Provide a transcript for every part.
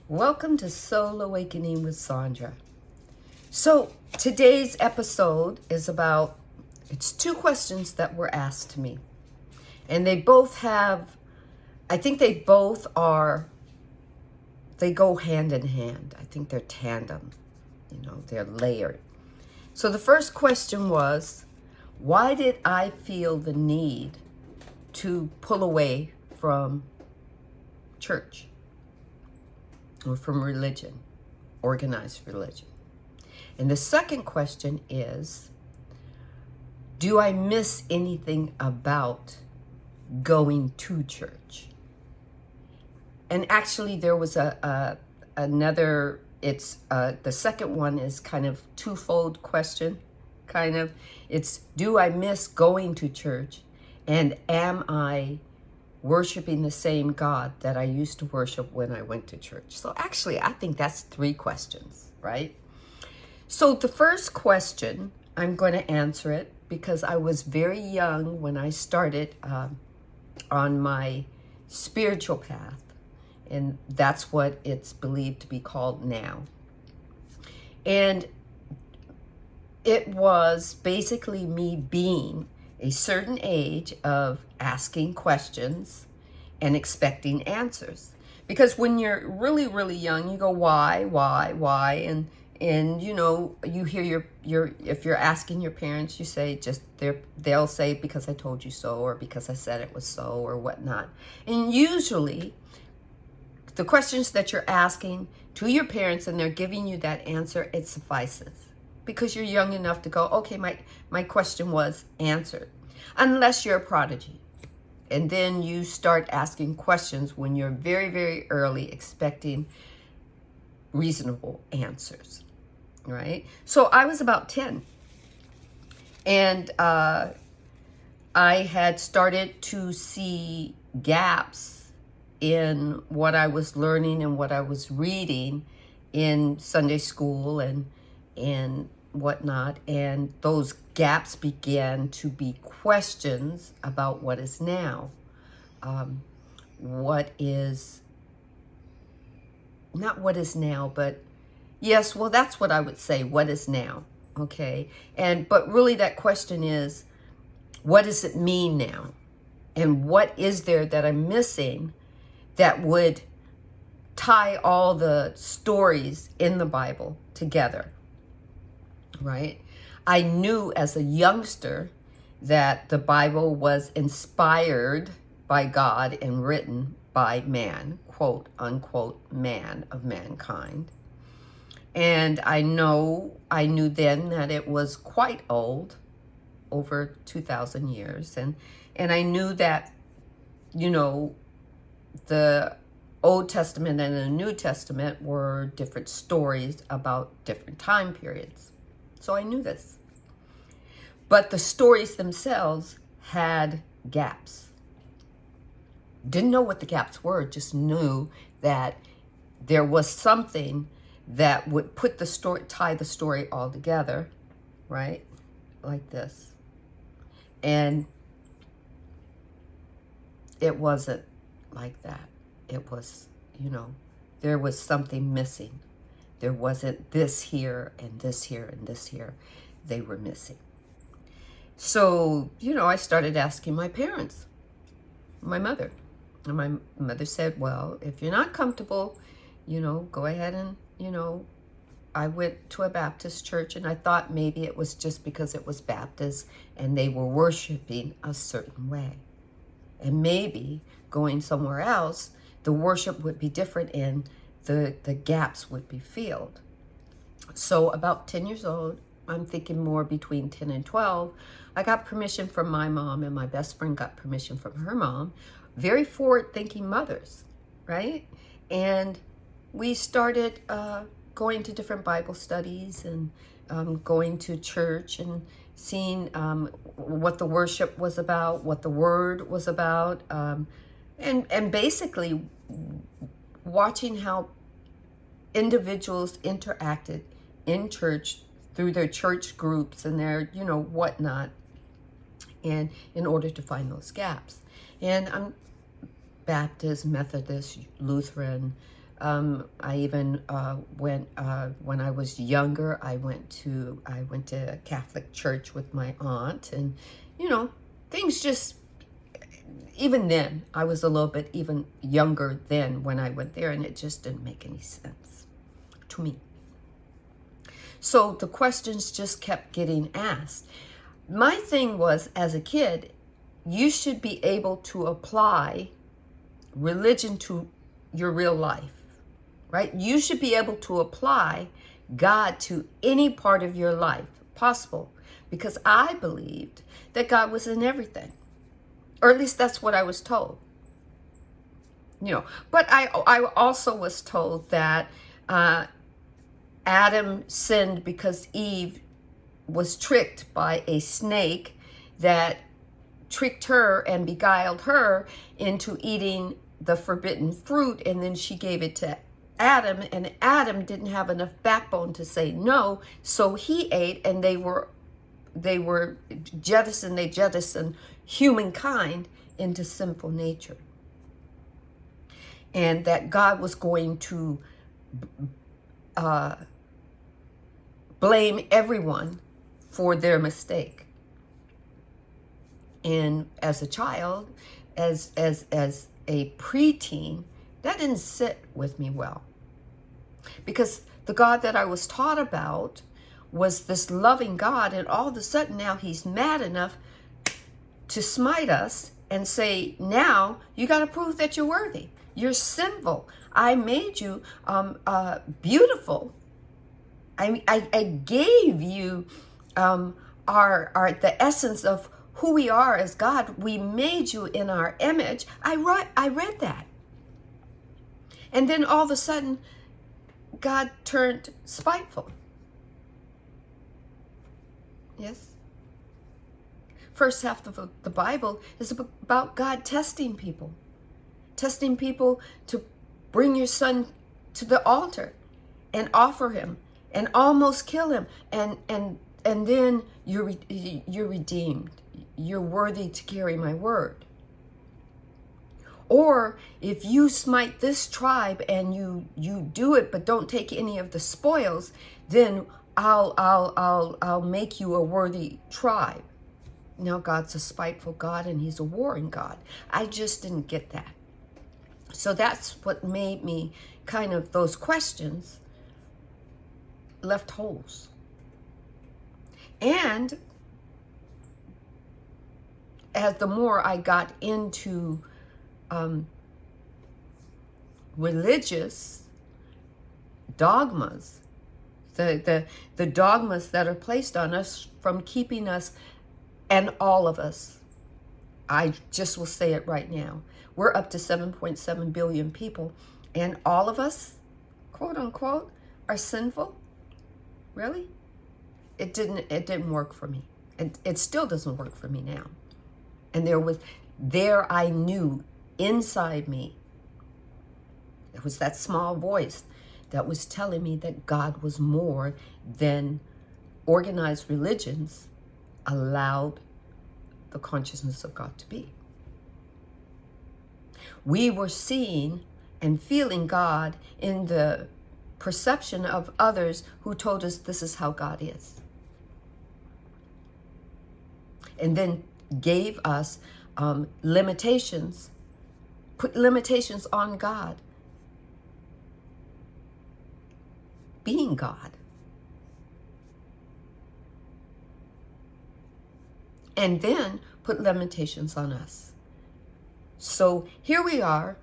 Welcome to Soul Awakening with Sandra. So today's episode is about, it's two questions that were asked to me. And they both have, I think they both are, they go hand in hand. I think they're tandem, they're layered. So the first question was, why did I feel the need to pull away from church? Or from religion, organized religion. And the second question is, do I miss anything about going to church? And actually there was another, the second one is kind of twofold question, kind of. It's, do I miss going to church? And am I worshiping the same God that I used to worship when I went to church? So actually, I think that's three questions, right? So the first question, I'm going to answer it because I was very young when I started on my spiritual path. And that's what it's believed to be called now. And it was basically me being a certain age of asking questions and expecting answers. Because when you're really, really young, you go, why? And you hear your if you're asking your parents, you say they'll say, because I told you so, or because I said it was so, or whatnot. And usually the questions that you're asking to your parents and they're giving you that answer, it suffices. Because you're young enough to go, okay, my question was answered. Unless you're a prodigy. And then you start asking questions when you're very, very early, expecting reasonable answers, right? So I was about 10. And I had started to see gaps in what I was learning and what I was reading in Sunday school and whatnot, and those gaps began to be questions about what is now. What is, not what is now, but yes, well, that's what I would say, what is now, okay? But really that question is, what does it mean now? And what is there that I'm missing that would tie all the stories in the Bible together? Right? I knew as a youngster that the Bible was inspired by God and written by man, quote unquote, man of mankind. And I knew then that it was quite old, over 2,000 years. And I knew that, the Old Testament and the New Testament were different stories about different time periods. So I knew this. But the stories themselves had gaps. Didn't know what the gaps were, just knew that there was something that would put the story, tie the story all together, right? Like this. And it wasn't like that. It was, there was something missing. There wasn't this here and this here and this here. They were missing. So, I started asking my parents, my mother. And my mother said, well, if you're not comfortable, go ahead and, I went to a Baptist church and I thought maybe it was just because it was Baptist and they were worshiping a certain way. And maybe going somewhere else, the worship would be different and the gaps would be filled. So about 10 years old, I'm thinking more between 10 and 12, I got permission from my mom, and my best friend got permission from her mom. Very forward-thinking mothers, right? And we started going to different Bible studies and going to church and seeing what the worship was about, what the word was about, and basically watching how individuals interacted in church through their church groups and their, whatnot, and in order to find those gaps. And I'm Baptist, Methodist, Lutheran, I even went when I was younger. I went to a Catholic church with my aunt, and you know, things just. Even then, I was a little bit even younger then when I went there, and it just didn't make any sense to me. So the questions just kept getting asked. My thing was, as a kid, you should be able to apply religion to your real life, right? You should be able to apply God to any part of your life possible, because I believed that God was in everything, or at least that's what I was told. You know, but I also was told that Adam sinned because Eve was tricked by a snake that tricked her and beguiled her into eating the forbidden fruit, and then she gave it to Adam, and Adam didn't have enough backbone to say no, so he ate, and they jettisoned humankind into sinful nature. And that God was going to blame everyone for their mistake. And as a child, as a preteen, that didn't sit with me well. Because the God that I was taught about was this loving God, and all of a sudden now he's mad enough to smite us and say, now you got to prove that you're worthy. You're sinful. I made you beautiful. I gave you the essence of who we are as God. We made you in our image. I read that. And then all of a sudden, God turned spiteful. Yes? First half of the Bible is about God testing people to bring your son to the altar and offer him and almost kill him, and then you're redeemed. You're worthy to carry my word. Or if you smite this tribe and you do it but don't take any of the spoils, then I'll make you a worthy tribe. Now God's a spiteful God and he's a warring God. I just didn't get that. So that's what made me kind of, those questions left holes. And as the more I got into religious dogmas, the dogmas that are placed on us from keeping us, and all of us, I just will say it right now, we're up to 7.7 billion people, and all of us, quote unquote, are sinful. Really? It didn't work for me. It still doesn't work for me now. And there I knew inside me, it was that small voice that was telling me that God was more than organized religions allowed the consciousness of God to be. We were seeing and feeling God in the perception of others who told us this is how God is. And then gave us limitations, put limitations on God being God. And then put limitations on us. So here we are,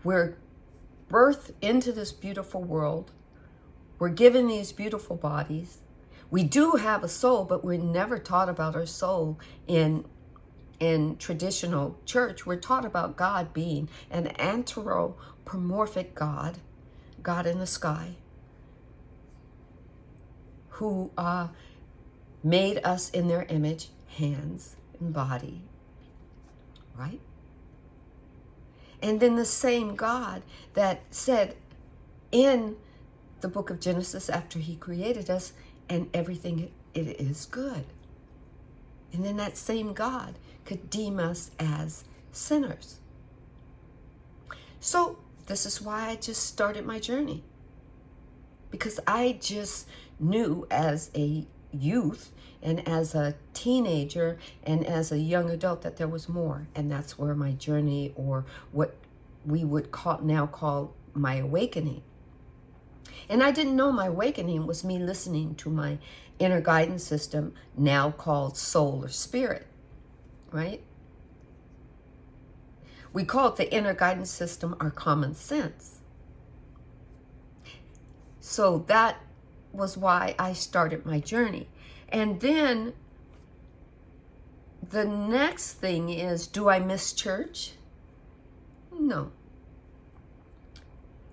we're birthed into this beautiful world. We're given these beautiful bodies. We do have a soul, but we're never taught about our soul in traditional church. We're taught about God being an anthropomorphic God in the sky, who made us in their image, hands and body, right? And then the same God that said in the book of Genesis, after he created us, and everything it is good. And then that same God could deem us as sinners. So This is why I just started my journey. Because I just knew as a youth and as a teenager and as a young adult that there was more. And that's where my journey, or what we would now call my awakening. And I didn't know my awakening was me listening to my inner guidance system, now called soul or spirit, right? We call it the inner guidance system our common sense. So that was why I started my journey. And then the next thing is, do I miss church? No.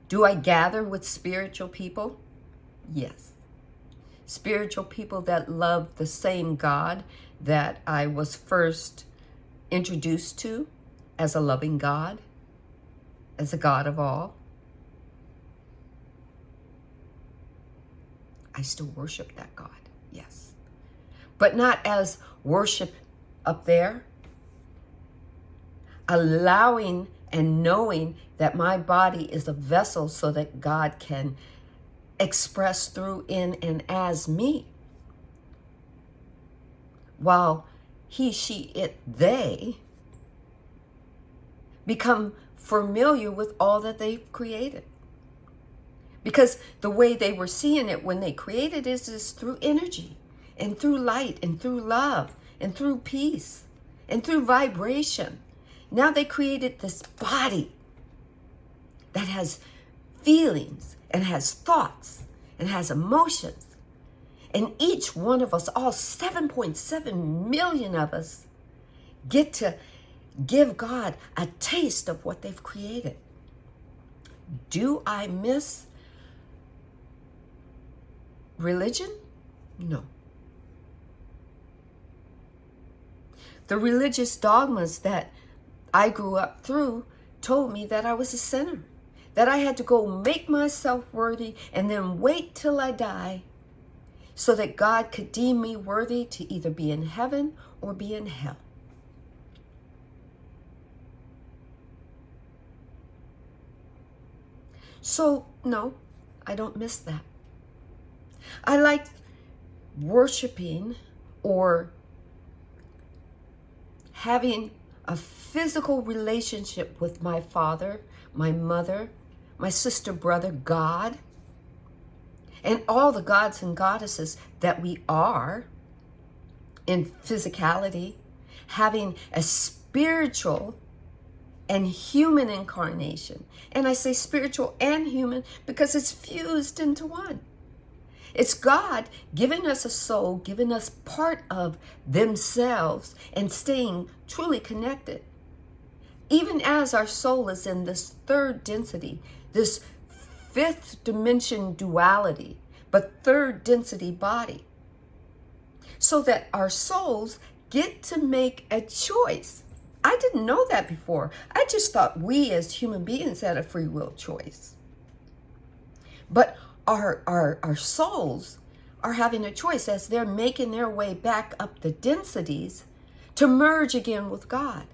Do I gather with spiritual people? Yes. Spiritual people that love the same God that I was first introduced to as a loving God, as a God of all. I still worship that God, yes. But not as worship up there. Allowing and knowing that my body is a vessel so that God can express through, in, and as me. While he, she, it, they become familiar with all that they've created. Because the way they were seeing it when they created is through energy, and through light, and through love, and through peace, and through vibration. Now they created this body that has feelings, and has thoughts, and has emotions. And each one of us, all 7.7 million of us, get to give God a taste of what they've created. Do I miss religion? No. The religious dogmas that I grew up through told me that I was a sinner, that I had to go make myself worthy and then wait till I die so that God could deem me worthy to either be in heaven or be in hell. So, no, I don't miss that. I like worshiping or having a physical relationship with my father, my mother, my sister, brother, God, and all the gods and goddesses that we are in physicality, having a spiritual and human incarnation. And I say spiritual and human because it's fused into one. It's God giving us a soul, giving us part of themselves, and staying truly connected. Even as our soul is in this third density, this fifth dimension duality, but third density body. So that our souls get to make a choice. I didn't know that before. I just thought we as human beings had a free will choice. But our souls are having a choice as they're making their way back up the densities to merge again with God.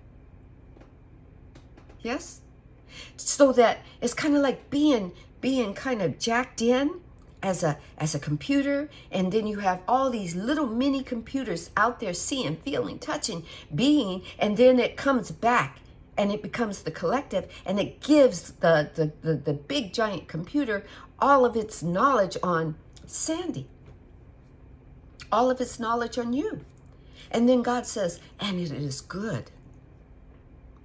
Yes? So that it's kind of like being kind of jacked in as a computer, and then you have all these little mini computers out there seeing, feeling, touching, being, and then it comes back and it becomes the collective, and it gives the big giant computer all of its knowledge on Sandy, all of its knowledge on you. And then God says, and it is good.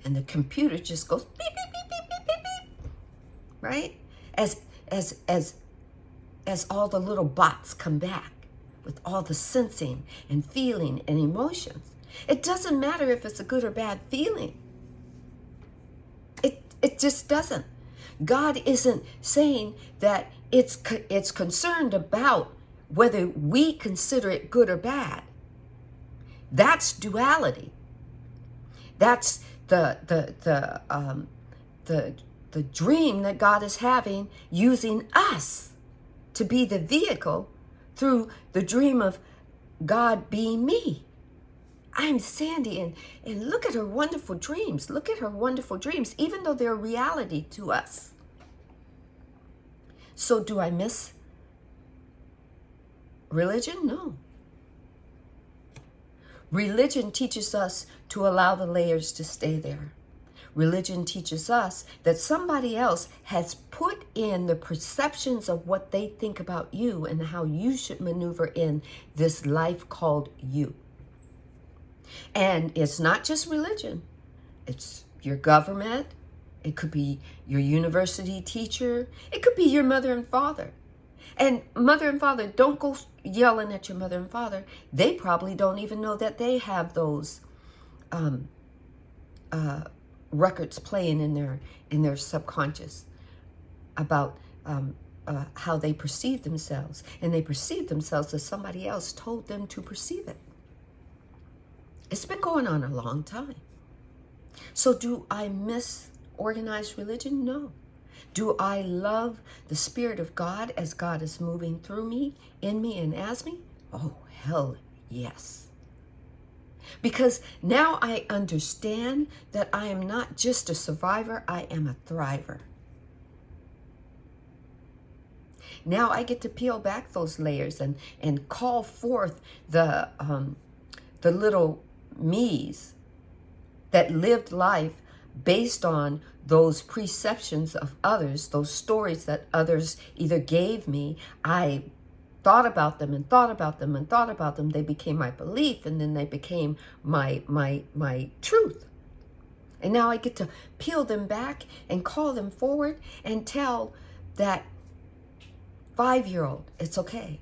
And the computer just goes beep, beep, beep, beep, beep, beep, beep. Right? As all the little bots come back with all the sensing and feeling and emotions. It doesn't matter if it's a good or bad feeling. It just doesn't. God isn't saying that it's concerned about whether we consider it good or bad. That's duality. That's the dream that God is having, using us to be the vehicle through the dream of God being me. I'm Sandy, and look at her wonderful dreams. Look at her wonderful dreams, even though they're reality to us. So do I miss religion? No. Religion teaches us to allow the layers to stay there. Religion teaches us that somebody else has put in the perceptions of what they think about you and how you should maneuver in this life called you. And it's not just religion. It's your government. It could be your university teacher. It could be your mother and father. And mother and father, don't go yelling at your mother and father. They probably don't even know that they have those records playing in their subconscious about how they perceive themselves. And they perceive themselves as somebody else told them to perceive it. It's been going on a long time. So do I miss organized religion? No. Do I love the Spirit of God as God is moving through me, in me, and as me? Oh, hell yes. Because now I understand that I am not just a survivor, I am a thriver. Now I get to peel back those layers and call forth the little me's that lived life based on those perceptions of others, those stories that others either gave me. I thought about them and thought about them and thought about them. They became my belief, and then they became my truth. And now I get to peel them back and call them forward and tell that 5-year-old, it's okay.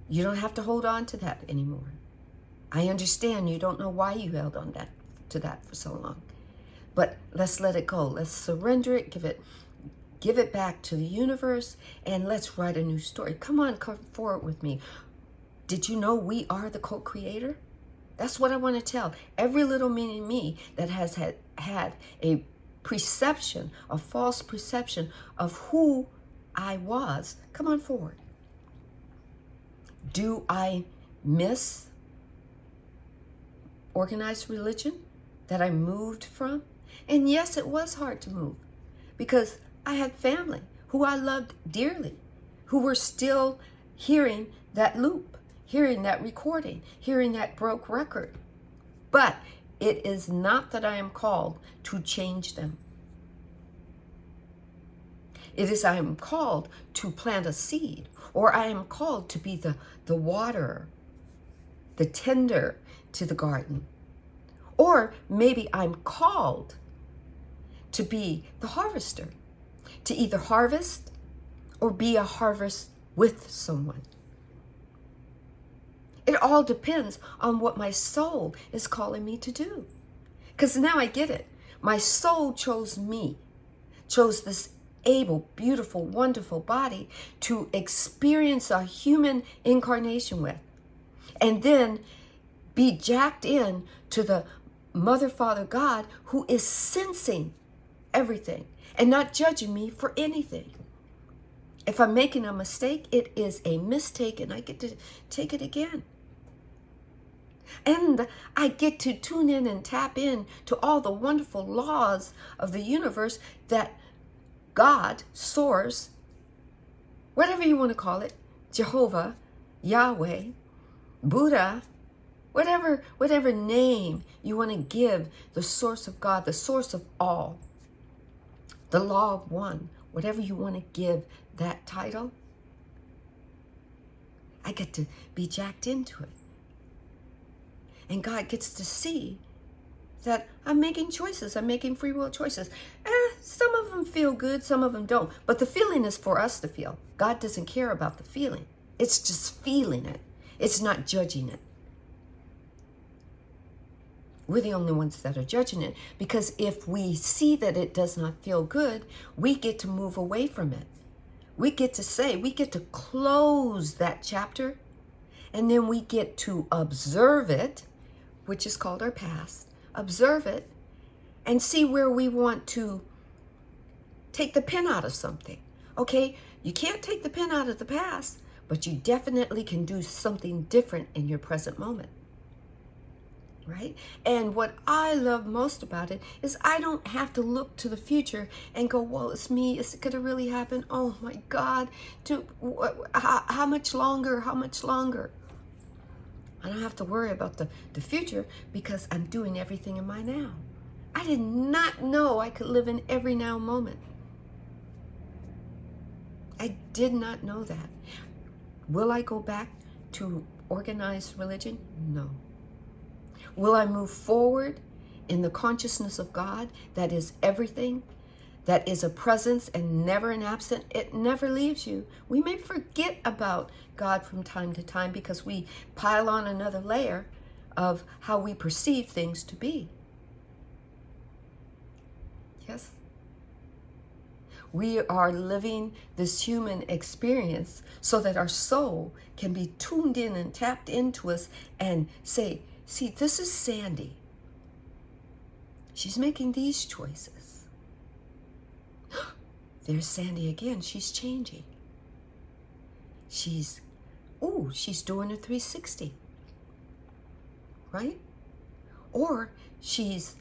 You don't have to hold on to that anymore. I understand you don't know why you held on to that for so long. But let's let it go. Let's surrender it, give it back to the universe, and let's write a new story. Come on, come forward with me. Did you know we are the co-creator? That's what I want to tell every little mini me that has had a perception, a false perception of who I was. Come on forward. Do I miss organized religion that I moved from? And yes, it was hard to move because I had family who I loved dearly, who were still hearing that loop, hearing that recording, hearing that broke record. But it is not that I am called to change them. It is I am called to plant a seed, or I am called to be the waterer, the tender to the garden. Or maybe I'm called to be the harvester, to either harvest or be a harvest with someone. It all depends on what my soul is calling me to do. Because now I get it. My soul chose me, chose this able, beautiful, wonderful body to experience a human incarnation with. And then be jacked in to the Mother, Father, God, who is sensing everything and not judging me for anything. If I'm making a mistake, it is a mistake, and I get to take it again. And I get to tune in and tap in to all the wonderful laws of the universe that God, Source, whatever you want to call it, Jehovah, Yahweh, Buddha, whatever name you want to give the source of God, the source of all, the law of one, whatever you want to give that title, I get to be jacked into it. And God gets to see that I'm making choices. I'm making free will choices. Some of them feel good, some of them don't. But the feeling is for us to feel. God doesn't care about the feeling. It's just feeling it. It's not judging it. We're the only ones that are judging it, because if we see that it does not feel good, we get to move away from it. We get to close that chapter, and then we get to observe it, which is called our past, observe it, and see where we want to take the pen out of something. Okay, you can't take the pen out of the past, but you definitely can do something different in your present moment. right? And what I love most about it is I don't have to look to the future and go, well, it's me. Is it going to really happen? Oh my God. How much longer? How much longer? I don't have to worry about the future because I'm doing everything in my now. I did not know I could live in every now moment. I did not know that. Will I go back to organized religion? No. Will I move forward in the consciousness of God that is everything, that is a presence and never an absent? It never leaves you. We may forget about God from time to time because we pile on another layer of how we perceive things to be. Yes? We are living this human experience so that our soul can be tuned in and tapped into us and say, see, this is Sandy. She's making these choices. There's Sandy again. She's changing. She's doing a 360. Right? Or she's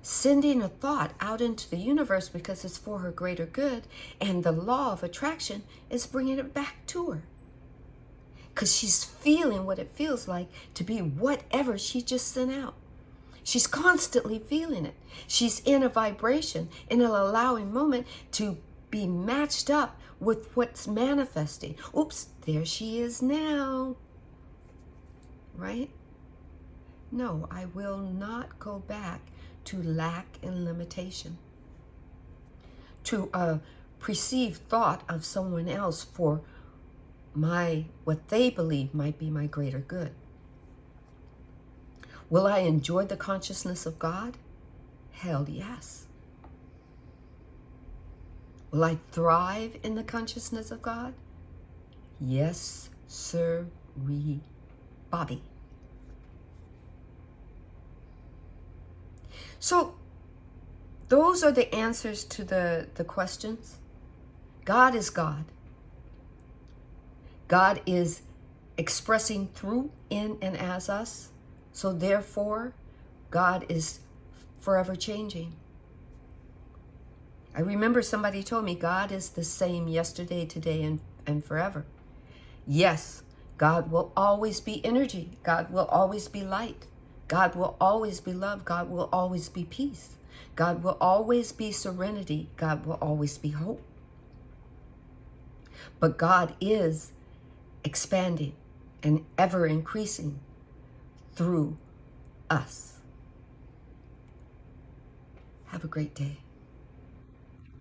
sending a thought out into the universe because it's for her greater good, and the law of attraction is bringing it back to her. Because she's feeling what it feels like to be whatever she just sent out. She's constantly feeling it. She's in a vibration, in an allowing moment to be matched up with what's manifesting. Oops, there she is now. Right? No, I will not go back to lack and limitation, to a perceived thought of someone else for what they believe might be my greater good. Will I enjoy the consciousness of God? Hell yes. Will I thrive in the consciousness of God? Yes, sir, Bobby. So those are the answers to the questions. God is God. God is expressing through, in, and as us. So therefore, God is forever changing. I remember somebody told me God is the same yesterday, today, and forever. Yes, God will always be energy. God will always be light. God will always be love. God will always be peace. God will always be serenity. God will always be hope. But God is expanding and ever increasing through us. Have a great day.